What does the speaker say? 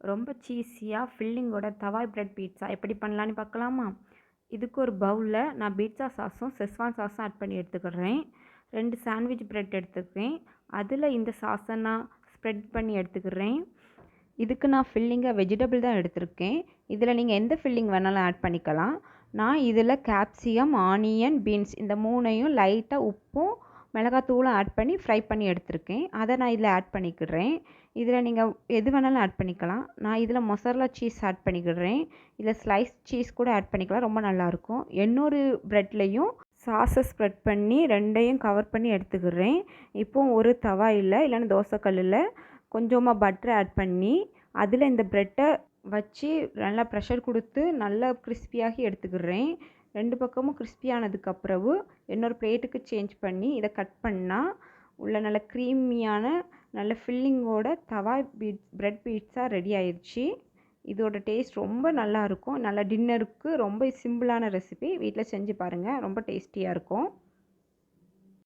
ரொம்ப சீஸியாக ஃபில்லிங்கோட தவாய் bread pizza எப்படி பண்ணலான்னு பார்க்கலாமா? இதுக்கு ஒரு பவுலில் நான் பீட்சா சாஸும் செஸ்வான் சாஸும் ஆட் பண்ணி எடுத்துக்கிறேன். 2 சாண்ட்விச் பிரெட் எடுத்துக்கிறேன். அதில் இந்த சாஸை நான் ஸ்ப்ரெட் பண்ணி எடுத்துக்கிறேன். இதுக்கு நான் ஃபில்லிங்காக வெஜிடபிள் தான் எடுத்திருக்கேன். இதில் நீங்கள் எந்த ஃபில்லிங் வேணாலும் ஆட் பண்ணிக்கலாம். நான் இதில் கேப்சிகம், ஆனியன், பீன்ஸ் இந்த மூணையும் லைட்டாக உப்பும் மிளகாத்தூளும் ஆட் பண்ணி ஃப்ரை பண்ணி எடுத்திருக்கேன். அதை நான் இதில் ஆட் பண்ணிக்கிறேன். இதில் நீங்கள் எது வேணாலும் ஆட் பண்ணிக்கலாம். நான் இதில் மொசரலா சீஸ் ஆட் பண்ணிக்கிறேன். இதில் ஸ்லைஸ் சீஸ் கூட ஆட் பண்ணிக்கலாம், ரொம்ப நல்லாயிருக்கும். இன்னொரு ப்ரெட்லேயும் சாஸை ஸ்ப்ரெட் பண்ணி ரெண்டையும் கவர் பண்ணி எடுத்துக்கிறேன். இப்போது ஒரு தவாயில் இல்லைன்னா தோசைக்கல்லில் கொஞ்சமாக பட்டர் ஆட் பண்ணி அதில் இந்த ப்ரெட்டை வச்சு நல்லா ப்ரெஷர் கொடுத்து நல்லா கிறிஸ்பியாகி எடுத்துக்கிறேன். 2 பக்கமும் கிறிஸ்பியானதுக்கப்புறவு இன்னொரு பிளேட்டுக்கு சேஞ்ச் பண்ணி இதை கட் பண்ணால் உள்ள நல்ல க்ரீமியான நல்ல ஃபில்லிங்கோட தவாய் பிரெட் பீட்சா ரெடி ஆயிடுச்சு. இதோட டேஸ்ட் ரொம்ப நல்லாயிருக்கும். நல்ல டின்னருக்கு ரொம்ப சிம்பிளான ரெசிபி. வீட்டில் செஞ்சு பாருங்கள், ரொம்ப டேஸ்டியாக இருக்கும்.